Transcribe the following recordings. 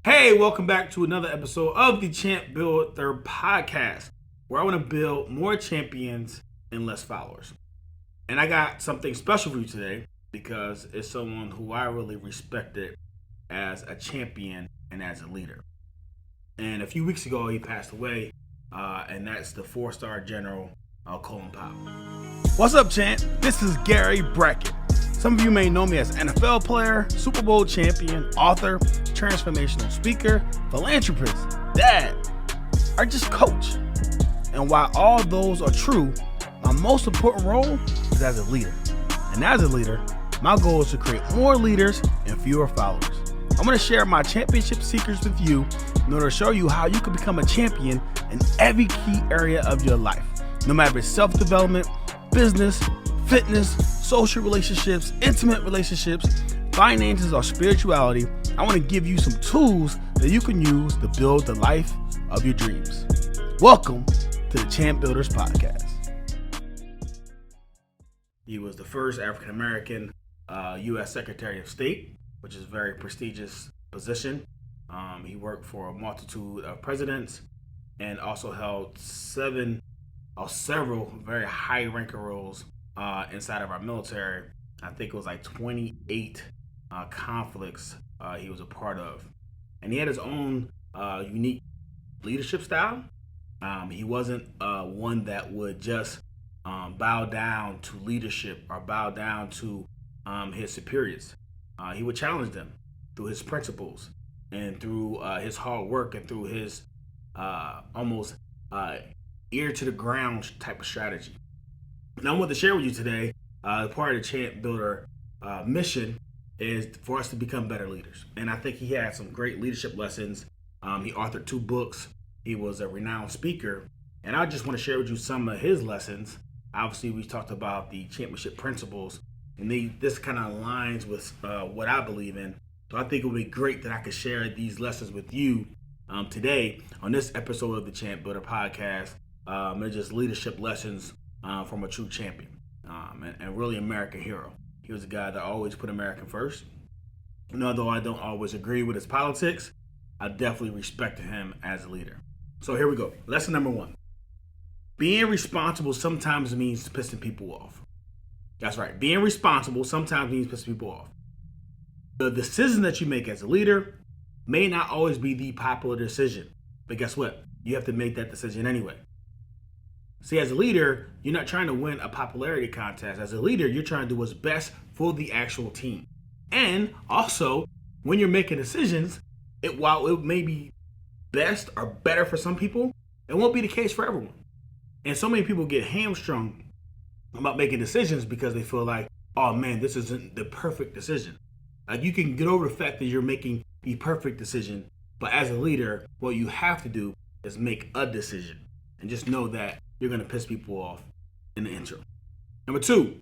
Hey, welcome back to another episode of the Champ Builder podcast, where I want to build more champions and less followers. And I got something special for you today because it's someone who I really respected as a champion and as a leader. And a few weeks ago, he passed away, and that's the 4-star general, Colin Powell. What's up, champ? This is Gary Brackett. Some of you may know me as NFL player, Super Bowl champion, author, transformational speaker, philanthropist, dad, or just coach. And while all those are true, my most important role is as a leader. And as a leader, my goal is to create more leaders and fewer followers. I'm going to share my championship secrets with you in order to show you how you can become a champion in every key area of your life. No matter if it's self-development, business, fitness, social relationships, intimate relationships, finances, or spirituality, I want to give you some tools that you can use to build the life of your dreams. Welcome to the Champ Builders podcast. He was the first African-American U.S. Secretary of State, which is a very prestigious position. He worked for a multitude of presidents and also held several very high-ranking roles inside of our military. I think it was like 28 conflicts he was a part of. And he had his own unique leadership style. He wasn't one that would just bow down to leadership or bow down to his superiors. He would challenge them through his principles and through his hard work and through his almost ear to the ground type of strategy. Now, I want to share with you today, part of the Champ Builder mission is for us to become better leaders. And I think he had some great leadership lessons. He authored 2 books. He was a renowned speaker. And I just want to share with you some of his lessons. Obviously, we talked about the championship principles, and this kind of aligns with what I believe in. So I think it would be great that I could share these lessons with you today on this episode of the Champ Builder podcast. They're just leadership lessons from a true champion and really American hero. He was a guy that always put America first. And although I don't always agree with his politics, I definitely respect him as a leader. So here we go. Lesson number 1. Being responsible sometimes means pissing people off. That's right. Being responsible sometimes means pissing people off. The decision that you make as a leader may not always be the popular decision. But guess what? You have to make that decision anyway. See, as a leader, you're not trying to win a popularity contest. As a leader, you're trying to do what's best for the actual team. And also, when you're making decisions, while it may be best or better for some people, it won't be the case for everyone. And so many people get hamstrung about making decisions because they feel like, oh man, this isn't the perfect decision. Like, you can get over the fact that you're making the perfect decision, but as a leader, what you have to do is make a decision. And just know that you're going to piss people off in the intro. Number 2,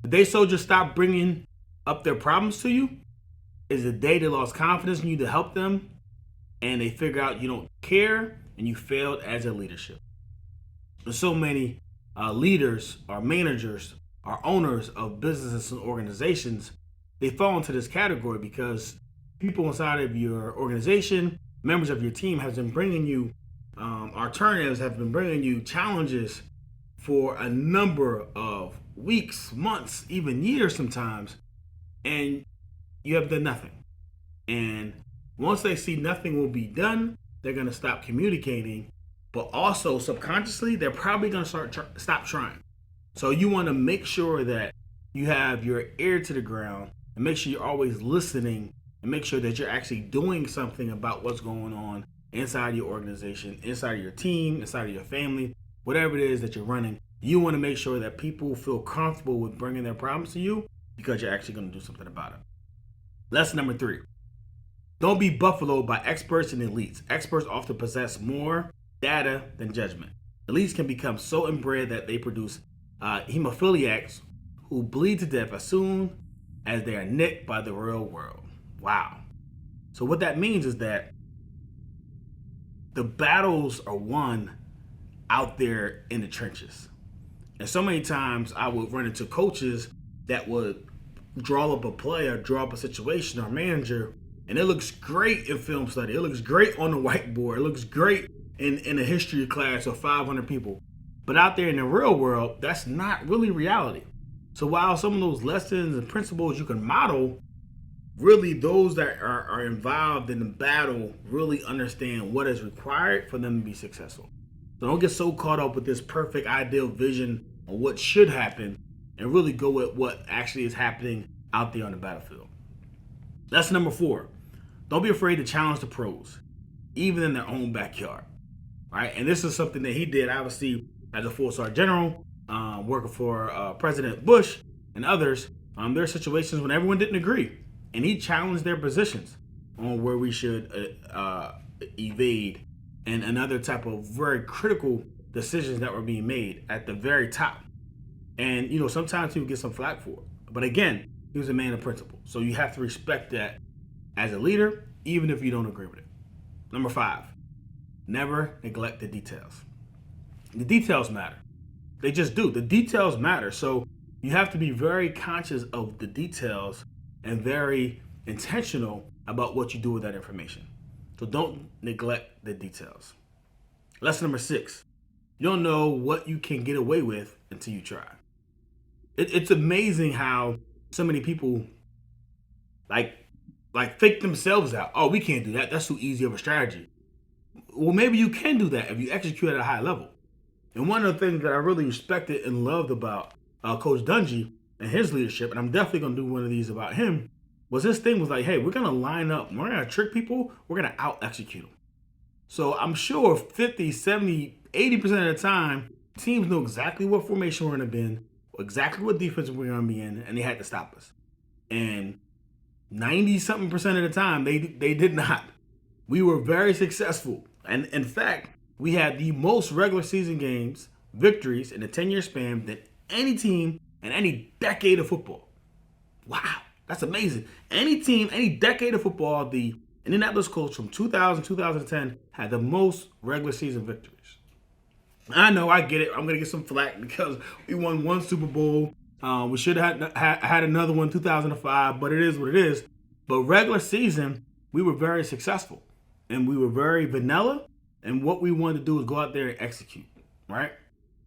the day soldiers stop bringing up their problems to you is the day they lost confidence in you to help them, and they figure out you don't care and you failed as a leadership. There's so many leaders or managers or owners of businesses and organizations, they fall into this category because people inside of your organization, members of your team, have been bringing you alternatives, have been bringing you challenges for a number of weeks, months, even years sometimes, and you have done nothing. And once they see nothing will be done, they're going to stop communicating, but also subconsciously, they're probably going to stop trying. So you want to make sure that you have your ear to the ground and make sure you're always listening and make sure that you're actually doing something about what's going on inside your organization, inside of your team, inside of your family, whatever it is that you're running. You want to make sure that people feel comfortable with bringing their problems to you because you're actually going to do something about it. Lesson number 3. Don't be buffaloed by experts and elites. Experts often possess more data than judgment. Elites can become so inbred that they produce hemophiliacs who bleed to death as soon as they are nicked by the real world. Wow. So what that means is that the battles are won out there in the trenches. And so many times I would run into coaches that would draw up a play or draw up a situation or manager And it looks great in film study. It looks great on the whiteboard. It looks great in a history class of 500 people. But out there in the real world, that's not really reality. So while some of those lessons and principles you can model, really those that are involved in the battle really understand what is required for them to be successful. So don't get so caught up with this perfect ideal vision of what should happen and really go with what actually is happening out there on the battlefield. Lesson number 4. Don't be afraid to challenge the pros, even in their own backyard. Right? And this is something that he did, obviously, as a 4-star general, working for President Bush and others. There are situations when everyone didn't agree, and he challenged their positions on where we should evade and another type of very critical decisions that were being made at the very top. And, sometimes he would get some flack for it. But again, he was a man of principle. So you have to respect that as a leader, even if you don't agree with it. Number 5, never neglect the details. The details matter. They just do. The details matter. So you have to be very conscious of the details and very intentional about what you do with that information. So don't neglect the details. Lesson number 6, you don't know what you can get away with until you try. It's amazing how so many people like fake themselves out. Oh, we can't do that. That's too easy of a strategy. Well, maybe you can do that if you execute at a high level. And one of the things that I really respected and loved about Coach Dungy and his leadership, and I'm definitely going to do one of these about him, was his thing was like, hey, we're going to line up. We're going to trick people. We're going to out-execute them. So I'm sure 50, 70, 80% of the time, teams know exactly what formation we're going to be in, exactly what defense we're going to be in, and they had to stop us. And 90-something% of the time, they did not. We were very successful. And in fact, we had the most regular season games, victories in a 10-year span than any team in any decade of football. Wow, that's amazing. Any team, any decade of football, the Indianapolis Colts from 2000 to 2010 had the most regular season victories. I know, I get it. I'm going to get some flack because we won one Super Bowl. We should have had another one in 2005, but it is what it is. But regular season, we were very successful. And we were very vanilla. And what we wanted to do was go out there and execute, right?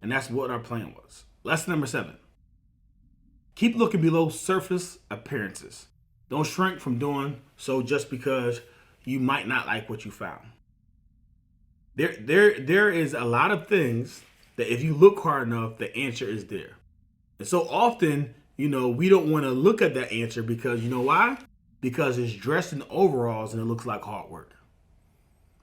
And that's what our plan was. Lesson number 7. Keep looking below surface appearances. Don't shrink from doing so just because you might not like what you found. There is a lot of things that if you look hard enough, the answer is there. And so often, we don't want to look at that answer because you know why? Because it's dressed in overalls and it looks like hard work.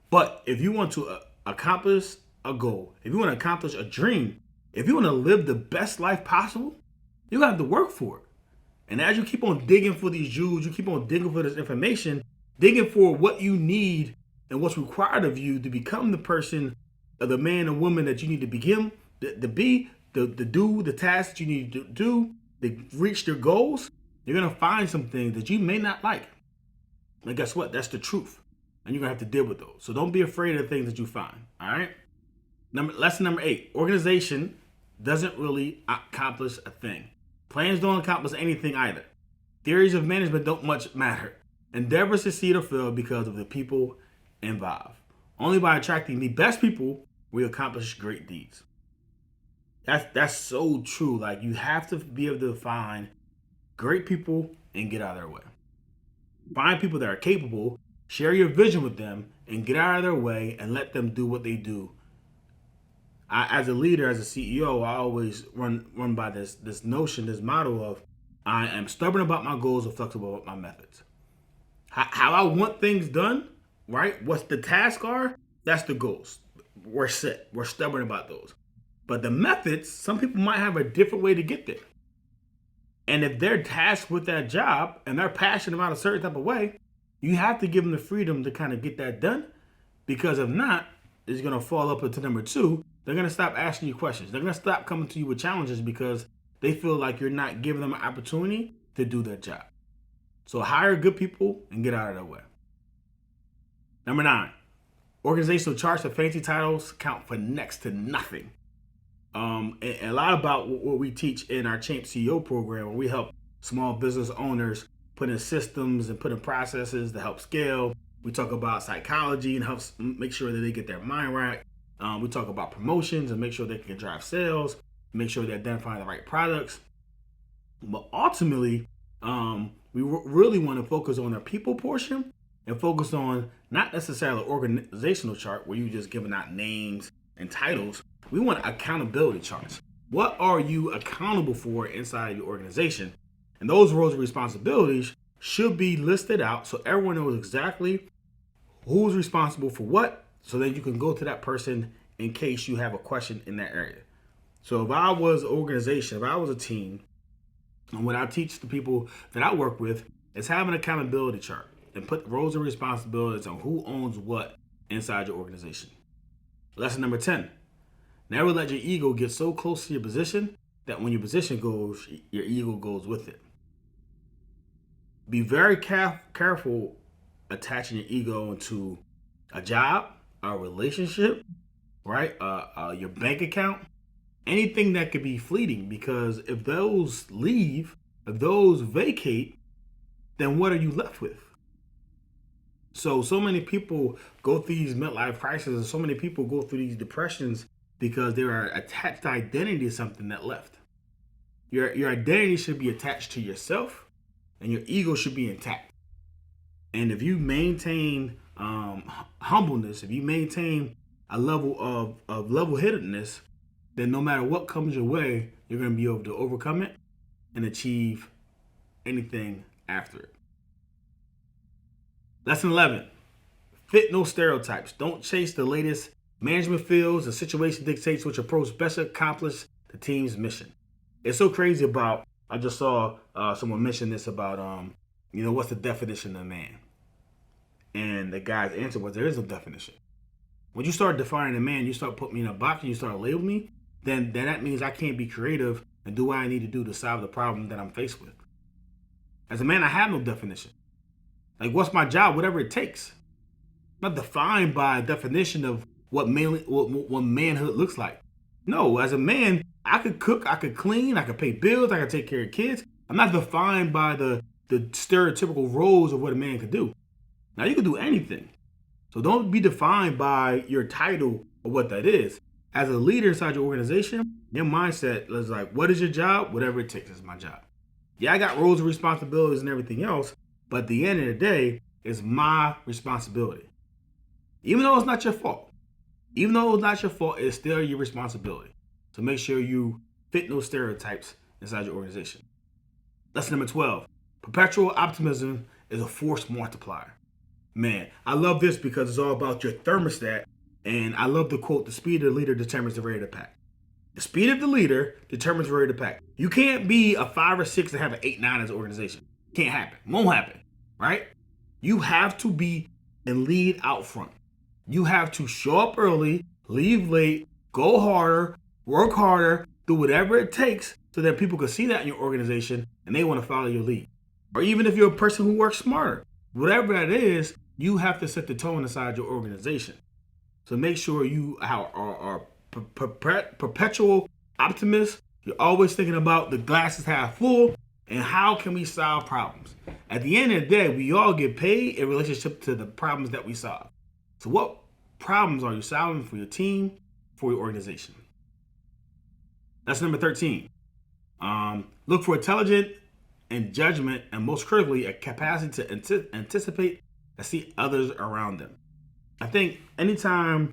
But if you want to accomplish a goal, if you want to accomplish a dream, if you want to live the best life possible, you have to work for it. And as you keep on digging for these jewels, you keep on digging for this information, digging for what you need and what's required of you to become the person, or the man or woman that you need to become, to be, to do the tasks that you need to do, to reach your goals, you're going to find some things that you may not like. And guess what? That's the truth. And you're going to have to deal with those. So don't be afraid of the things that you find. All right? Lesson number 8. Organization doesn't really accomplish a thing. Plans don't accomplish anything either. Theories of management don't much matter. Endeavors succeed or fail because of the people involved. Only by attracting the best people will you accomplish great deeds. That's so true. Like, you have to be able to find great people and get out of their way. Find people that are capable, share your vision with them, and get out of their way and let them do what they do. As a leader, as a CEO, I always run by this notion, this motto of I am stubborn about my goals and flexible about my methods. How I want things done, right? What the tasks are, that's the goals. We're set. We're stubborn about those. But the methods, some people might have a different way to get there. And if they're tasked with that job and they're passionate about a certain type of way, you have to give them the freedom to kind of get that done. Because if not, it's going to fall up into number 2. They're going to stop asking you questions. They're going to stop coming to you with challenges because they feel like you're not giving them an opportunity to do their job. So hire good people and get out of their way. Number 9, organizational charts and fancy titles count for next to nothing. And a lot about what we teach in our Champ CEO program, where we help small business owners put in systems and put in processes to help scale. We talk about psychology and helps make sure that they get their mind right. We talk about promotions and make sure they can drive sales, make sure they're identifying the right products. But ultimately, we really want to focus on their people portion and focus on not necessarily organizational chart where you're just giving out names and titles. We want accountability charts. What are you accountable for inside your organization? And those roles and responsibilities should be listed out so everyone knows exactly who's responsible for what, so that you can go to that person in case you have a question in that area. So if I was an organization, if I was a team, and what I teach the people that I work with is have an accountability chart and put roles and responsibilities on who owns what inside your organization. Lesson number 10. Never let your ego get so close to your position that when your position goes, your ego goes with it. Be very careful attaching your ego into a job, a relationship, right? Your bank account, anything that could be fleeting, because if those leave, if those vacate, then what are you left with? So many people go through these midlife crises, and so many people go through these depressions because they are attached to identity to something that left. Your identity should be attached to yourself, and your ego should be intact. And if you maintain humbleness, if you maintain a level of level-headedness, then no matter what comes your way, you're going to be able to overcome it and achieve anything after it. Lesson 11, fit no stereotypes. Don't chase the latest management feels. The situation dictates which approach best accomplish the team's mission. It's so crazy about, I just saw someone mention this about, what's the definition of a man? And the guy's answer was, there is no definition. When you start defining a man, you start putting me in a box and you start labeling me, then that means I can't be creative and do what I need to do to solve the problem that I'm faced with. As a man, I have no definition. Like, what's my job? Whatever it takes. I'm not defined by a definition of what manhood looks like. No, as a man, I could cook, I could clean, I could pay bills, I could take care of kids. I'm not defined by the stereotypical roles of what a man could do. Now, you can do anything. So don't be defined by your title or what that is. As a leader inside your organization, your mindset is like, what is your job? Whatever it takes is my job. Yeah, I got roles and responsibilities and everything else, but at the end of the day, it's my responsibility. Even though it's not your fault. Even though it's not your fault, it's still your responsibility. So make sure you fit those stereotypes inside your organization. Lesson number 12. Perpetual optimism is a force multiplier. Man, I love this because it's all about your thermostat. And I love the quote, the speed of the leader determines the rate of the pack. The speed of the leader determines the rate of the pack. You can't be a 5 or 6 and have an 8, 9 as an organization. Can't happen. Won't happen. Right? You have to be and lead out front. You have to show up early, leave late, go harder, work harder, do whatever it takes so that people can see that in your organization and they want to follow your lead. Or even if you're a person who works smarter, whatever that is, you have to set the tone inside your organization. So make sure you are perpetual optimists. You're always thinking about the glass is half full and how can we solve problems. At the end of the day, we all get paid in relationship to the problems that we solve. So what problems are you solving for your team, for your organization? That's number 13. Look for intelligence and judgment, and most critically, a capacity to anticipate and see others around them. I think anytime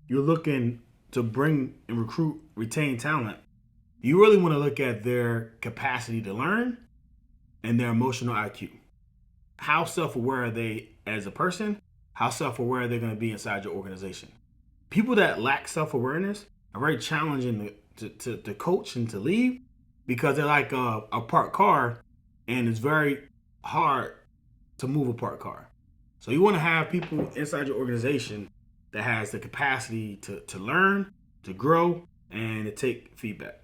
you're looking to bring and recruit, retain talent, you really want to look at their capacity to learn and their emotional IQ. How self-aware are they as a person? How self-aware are they going to be inside your organization? People that lack self-awareness are very challenging to coach and to lead because they're like a parked car, and it's very hard to move a parked car. So you want to have people inside your organization that has the capacity to learn, to grow, and to take feedback.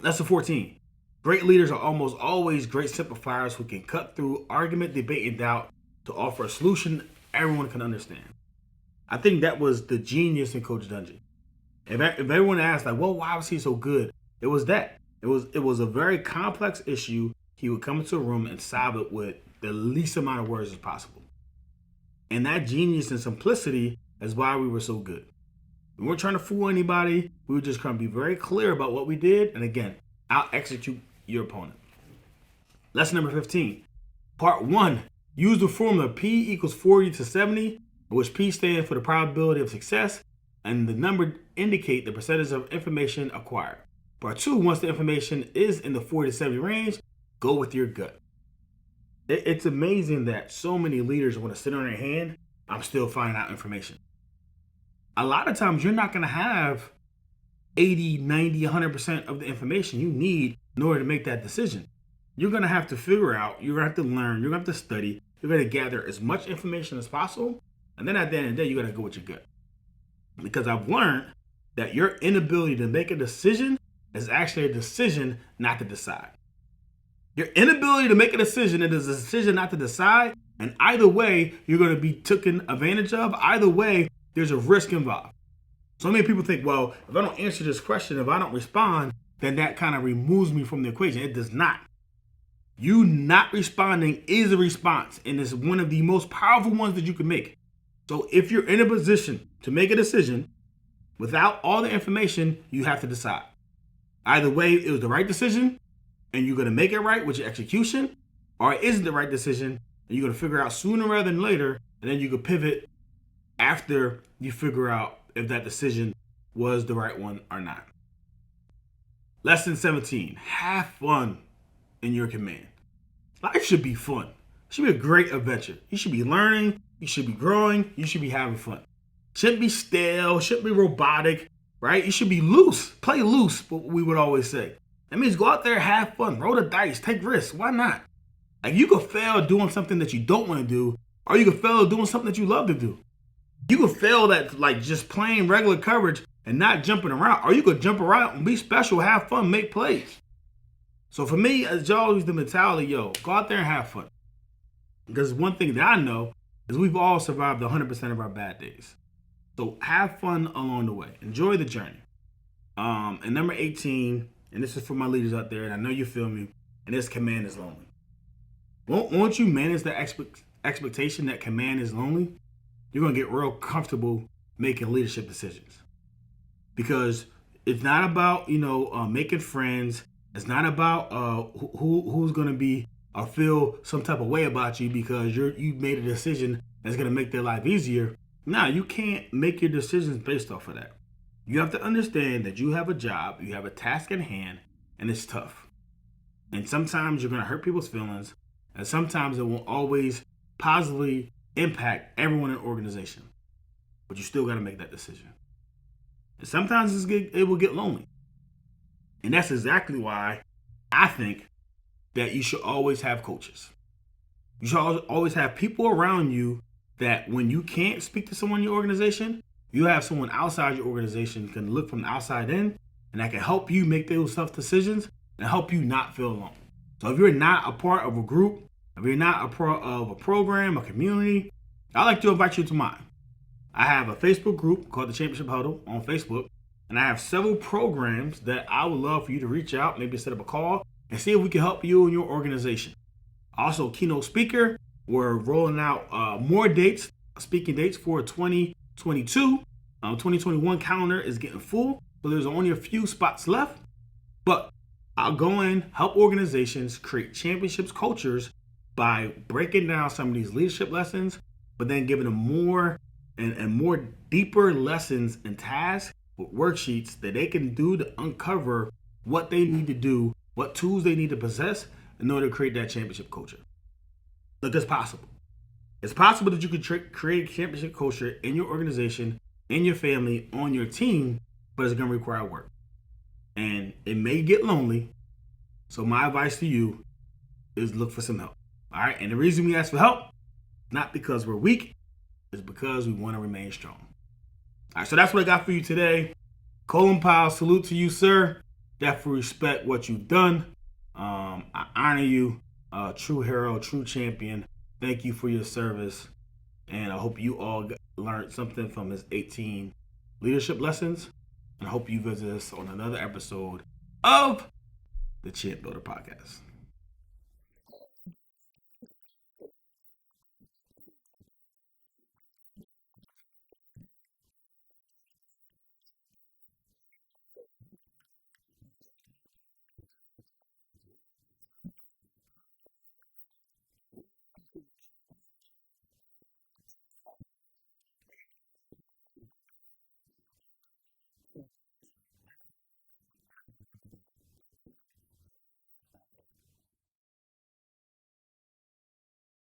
Lesson 14. Great leaders are almost always great simplifiers who can cut through argument, debate, and doubt to offer a solution everyone can understand. I think that was the genius in Coach Dungy. If everyone asked, like, well, why was he so good? It was that. It was a very complex issue he would come into a room and solve it with the least amount of words as possible. And that genius and simplicity is why we were so good. We weren't trying to fool anybody. We were just trying to be very clear about what we did. And again, out-execute your opponent. Lesson number 15. Part 1. Use the formula P equals 40 to 70, in which P stands for the probability of success, and the number indicate the percentage of information acquired. Part 2. Once the information is in the 40 to 70 range, go with your gut. It's amazing that so many leaders want to sit on their hand. I'm still finding out information. A lot of times you're not going to have 80, 90, 100% of the information you need in order to make that decision. You're going to have to figure out, you're going to have to learn, you're going to have to study, you're going to gather as much information as possible. And then at the end of the day, you got to go with your gut. Because I've learned that your inability to make a decision is actually a decision not to decide. Your inability to make a decision is a decision not to decide. And either way, you're going to be taken advantage of. Either way, there's a risk involved. So many people think, well, if I don't answer this question, if I don't respond, then that kind of removes me from the equation. It does not. You not responding is a response, and it's one of the most powerful ones that you can make. So if you're in a position to make a decision without all the information, you have to decide. Either way, it was the right decision, and you're going to make it right with your execution, or it isn't the right decision, and you're going to figure out sooner rather than later, and then you can pivot after you figure out if that decision was the right one or not. Lesson 17, have fun in your command. Life should be fun. It should be a great adventure. You should be learning, you should be growing, you should be having fun. Shouldn't be stale, shouldn't be robotic, right? You should be loose, play loose, what we would always say. That means go out there, have fun, roll the dice, take risks. Why not? Like, you could fail doing something that you don't want to do, or you could fail doing something that you love to do. You could fail at like just playing regular coverage and not jumping around, or you could jump around and be special, have fun, make plays. So for me, it's always the mentality, go out there and have fun. Because one thing that I know is we've all survived 100% of our bad days. So have fun along the way. Enjoy the journey. And number 18, and this is for my leaders out there, and I know you feel me, and this command is lonely. Once you manage the expectation that command is lonely, you're going to get real comfortable making leadership decisions. Because it's not about, making friends. It's not about who's going to be or feel some type of way about you because you made a decision that's going to make their life easier. No, you can't make your decisions based off of that. You have to understand that you have a job, you have a task at hand, and it's tough. And sometimes you're going to hurt people's feelings, and sometimes it won't always positively impact everyone in the organization. But you still got to make that decision. And sometimes it will get lonely. And that's exactly why I think that you should always have coaches. You should always have people around you that when you can't speak to someone in your organization, you have someone outside your organization can look from the outside in, and that can help you make those tough decisions and help you not feel alone. So if you're not a part of a group, if you're not a part of a program, a community, I'd like to invite you to mine. I have a Facebook group called the Championship Huddle on Facebook. And I have several programs that I would love for you to reach out, maybe set up a call, and see if we can help you and your organization. Also, keynote speaker, we're rolling out more dates, speaking dates for 2022. 2021 calendar is getting full, so there's only a few spots left. But I'll go in, help organizations create championships cultures by breaking down some of these leadership lessons, but then giving them more and more deeper lessons and tasks with worksheets that they can do to uncover what they need to do, what tools they need to possess in order to create that championship culture. Look, it's possible. It's possible that you could create a championship culture in your organization, in your family, on your team, but it's going to require work. And it may get lonely. So my advice to you is look for some help. All right. And the reason we ask for help, not because we're weak, is because we want to remain strong. All right, so that's what I got for you today. Colin Powell, salute to you, sir. Definitely respect what you've done. I honor you, true hero, true champion. Thank you for your service. And I hope you all learned something from his 18 leadership lessons. And I hope you visit us on another episode of the Champ Builder Podcast.